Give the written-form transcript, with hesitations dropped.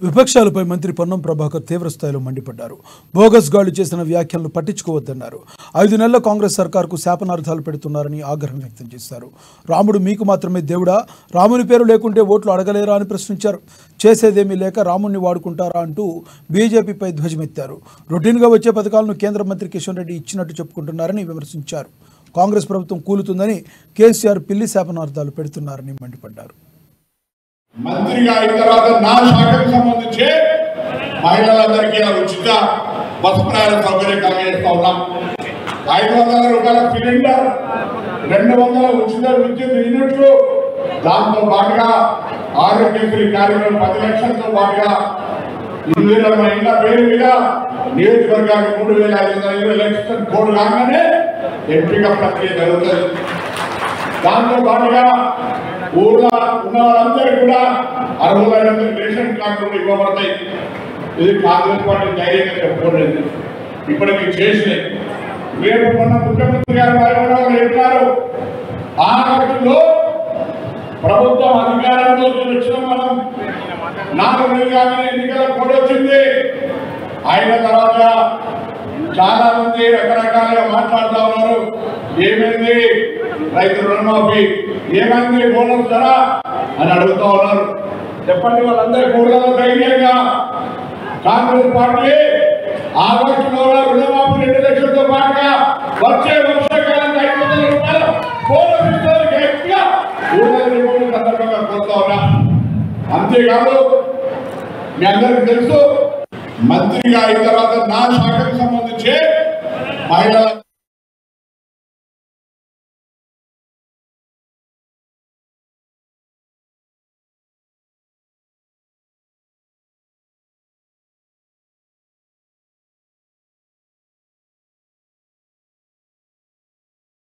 విపక్షాలపై మంత్రి పొన్నం ప్రభాకర్ తీవ్రస్థాయిలో మండిపడ్డారు. బోగస్ గాళ్లు చేసిన వ్యాఖ్యలను పట్టించుకోవద్దన్నారు. 5 నెలల కాంగ్రెస్ సర్కార్కు శాపనార్థాలు పెడుతున్నారని ఆగ్రహం వ్యక్తం చేశారు. రాముడు మీకు మాత్రమే దేవుడా, రాముని పేరు లేకుంటే ఓట్లు అడగలేరా అని ప్రశ్నించారు. చేసేదేమీ లేక రాముణ్ణి వాడుకుంటారా అంటూ బీజేపీపై ధ్వజమెత్తారు. రొటీన్గా వచ్చే పథకాలను కేంద్ర మంత్రి కిషన్ రెడ్డి ఇచ్చినట్టు చెప్పుకుంటున్నారని విమర్శించారు. కాంగ్రెస్ ప్రభుత్వం కూలుతుందని కేసీఆర్ పిల్లి శాపనార్థాలు పెడుతున్నారని మండిపడ్డారు. మంత్రిగా అయిన తర్వాత నా శాఖకు సంబంధించి మహిళలందరికీ ఉచిత బస్ ప్రయాణ సౌకర్యం కలిగిస్తా ఉన్నాం. 500 రూపాయల సిలిండర్, 200 ఉచిత విద్యుత్ యూనిట్లు, దాంతో పాటుగా ఆరోగ్యశ్రీ కార్యక్రమం 10 లక్షలతో పాటుగా ఇందిరమ్మ ఇళ్ల పేరు మీద నియోజకవర్గానికి 3,500 ఎలక్షన్ కోడ్ కాగానే ఎంపిక ప్రక్రియ జరుగుతుంది. దాంతో పాటుగా ఊళ్ళో ఉన్న వాళ్ళందరూ కూడా అర్హులైన రేషన్ కార్డులు ఇవ్వబడతాయి. ఇది కాంగ్రెస్ పార్టీ ధైర్యంగా చెప్పుకోలేదు. ఇప్పటికి చేసినాయి. రేపు మొన్న ముఖ్యమంత్రి గారు చెప్పారు, ఆగస్టులో ప్రభుత్వం అధికారంలో వచ్చిన మనం 4 నెలలుగానే ఎన్నికల కోడ్ వచ్చింది. అయిన తర్వాత చాలా మంది రకరకాలుగా మాట్లాడుతూ ఉన్నారు. ఏమైంది రైతు రుణమాఫీ, ఏమైంది బోనస్ ధర అని అడుగుతా ఉన్నారు. చెప్పండి, వాళ్ళందరి ఊళ్ళలో ధైర్యంగా కాంగ్రెస్ పార్టీ ఆగస్టులో రుణమాఫీ 2 లక్షలతో పాటుగా వచ్చే వర్షాకాలానికి 500 రూపాయలు బోనస్ ఇస్తారు గట్టిగా ఊళ్ళో సందర్భంగా కోరుతా ఉన్నా. అంతేకాదు, మీ అందరికి తెలుసు, మంత్రిగా అయిన తర్వాత నా శాఖకు సంబంధించి మహిళల